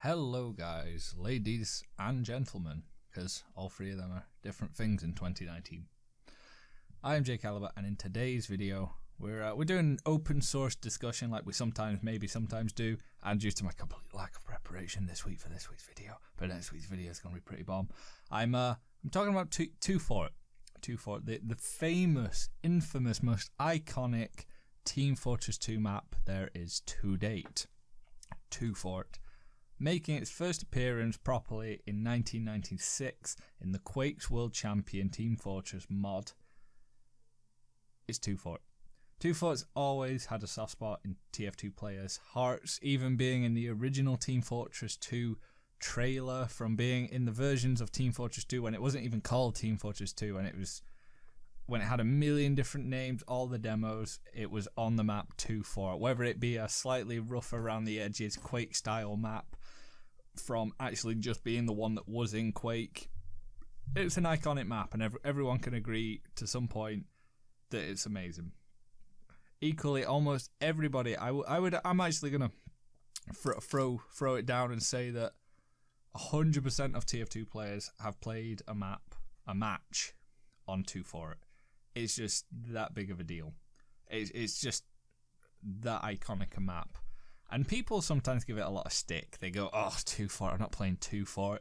Hello guys, ladies and gentlemen, because all three of them are different things in 2019. I am Jake Caliber, and in today's video we're doing an open source discussion like we sometimes do, and due to my complete lack of preparation this week for this week's video, but next week's video is going to be pretty bomb. I'm talking about 2Fort, the famous, infamous, most iconic Team Fortress 2 map there is to date. 2Fort, making its first appearance properly in 1996 in the Quake's World Champion Team Fortress mod. It's 2Fort. 2Fort's always had a soft spot in TF2 players' hearts, even being in the original Team Fortress 2 trailer, from being in the versions of Team Fortress 2 when it wasn't even called Team Fortress 2, and when it had a million different names, all the demos, it was on the map 2Fort. Whether it be a slightly rough around the edges Quake style map, from actually just being the one that was in Quake, it's an iconic map, and everyone can agree to some point that it's amazing. Equally, almost everybody, I'm actually gonna throw it down and say that 100% of TF2 players have played a match on 2Fort. It's just that big of a deal. It's just that iconic a map. And people sometimes give it a lot of stick. They go, oh, 2Fort, I'm not playing 2Fort.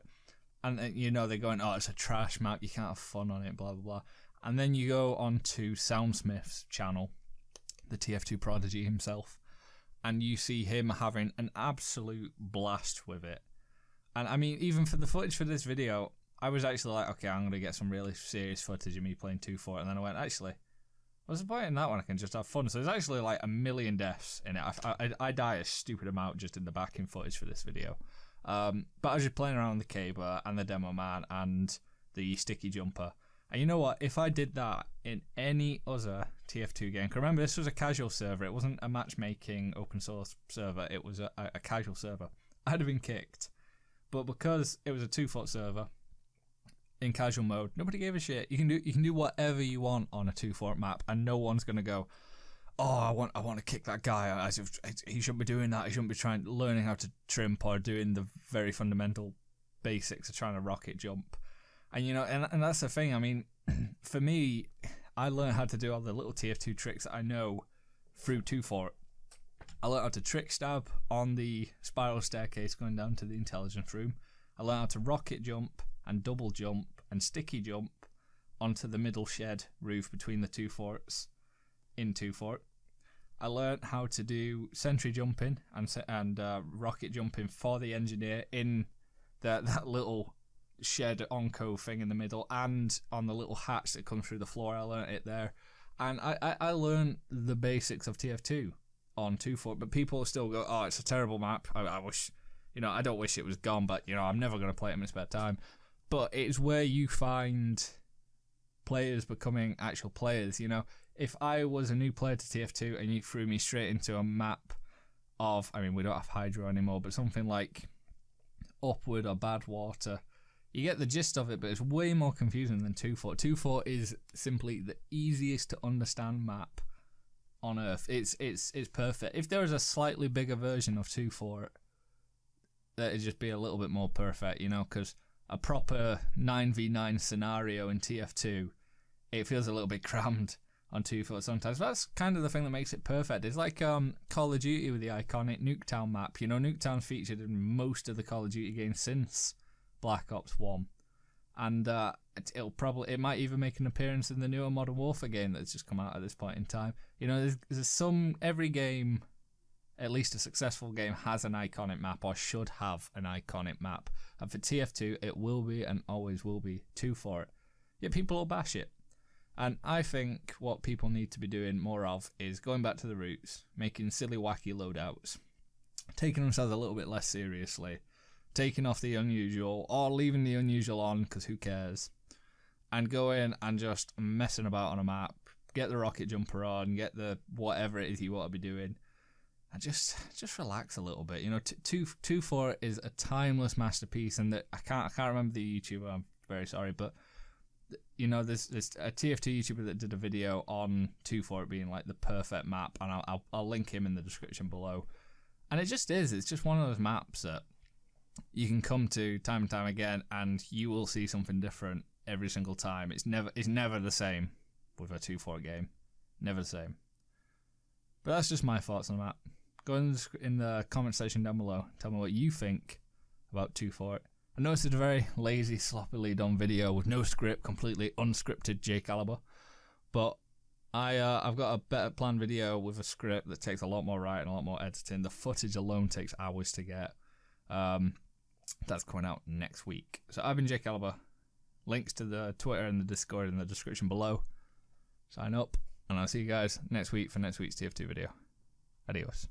And they're going, oh, it's a trash map, you can't have fun on it, blah, blah, blah. And then you go on to Soundsmith's channel, the TF2 prodigy himself, and you see him having an absolute blast with it. And I mean, even for the footage for this video, I was actually like, okay, I'm going to get some really serious footage of me playing 2Fort. And then I went, actually, what's the point in that one? I can just have fun. So there's actually like 1 million deaths in it. I die a stupid amount just in the backing footage for this video. But I was just playing around with the caber and the demo man and the sticky jumper. And you know what? If I did that in any other TF2 game, 'cause remember, this was a casual server. It wasn't a matchmaking open source server. It was a casual server. I'd have been kicked. But because it was a 2Fort server, in casual mode, nobody gave a shit. You can do whatever you want on a 2Fort map, and no one's gonna go, oh, I want to kick that guy. As if he shouldn't be doing that. He shouldn't be learning how to trimp or doing the very fundamental basics of trying to rocket jump. And and that's the thing. I mean, for me, I learned how to do all the little TF2 tricks that I know through 2Fort. I learned how to trick stab on the spiral staircase going down to the intelligence room. I learned how to rocket jump and double jump and sticky jump onto the middle shed roof between the 2Forts in 2Fort. I learned how to do sentry jumping and rocket jumping for the engineer in that little shed onco thing in the middle, and on the little hatch that comes through the floor. I learned it there. And I learned the basics of TF2 on 2Fort, but people still go, oh, it's a terrible map. I wish, I don't wish it was gone, but, I'm never going to play it in my spare time. But it's where you find players becoming actual players. If I was a new player to TF2 and you threw me straight into a map of, I mean, we don't have Hydro anymore, but something like Upward or Badwater, you get the gist of it, but it's way more confusing than 2Fort. 2Fort is simply the easiest to understand map on Earth. It's perfect. If there was a slightly bigger version of 2Fort, that'd just be a little bit more perfect, because a proper 9v9 scenario in TF2, it feels a little bit crammed on 2Fort sometimes. But that's kind of the thing that makes it perfect. It's like Call of Duty with the iconic Nuketown map. Nuketown's featured in most of the Call of Duty games since Black Ops 1. And it might even make an appearance in the newer Modern Warfare game that's just come out at this point in time. Every game, at least a successful game, has an iconic map, or should have an iconic map. And for TF2, it will be and always will be 2Fort. Yet people will bash it. And I think what people need to be doing more of is going back to the roots, making silly, wacky loadouts, taking themselves a little bit less seriously, taking off the unusual, or leaving the unusual on, because who cares, and go in and just messing about on a map, get the rocket jumper on, get the whatever it is you want to be doing, and just relax a little bit. 2Fort is a timeless masterpiece, and that I can't remember the YouTuber. I'm very sorry, but there's a TF2 YouTuber that did a video on 2Fort being like the perfect map, and I'll link him in the description below. And it just is. It's just one of those maps that you can come to time and time again, and you will see something different every single time. It's never the same with a 2.4 game. Never the same. But that's just my thoughts on that. Go in the comment section down below. Tell me what you think about 2.4. I know it's a very lazy, sloppily done video with no script, completely unscripted J Caliber. But I've got a better planned video with a script that takes a lot more writing, a lot more editing. The footage alone takes hours to get. That's coming out next week. So I've been J Caliber. Links to the Twitter and the Discord in the description below. Sign up, and I'll see you guys next week for next week's TF2 video. Adios.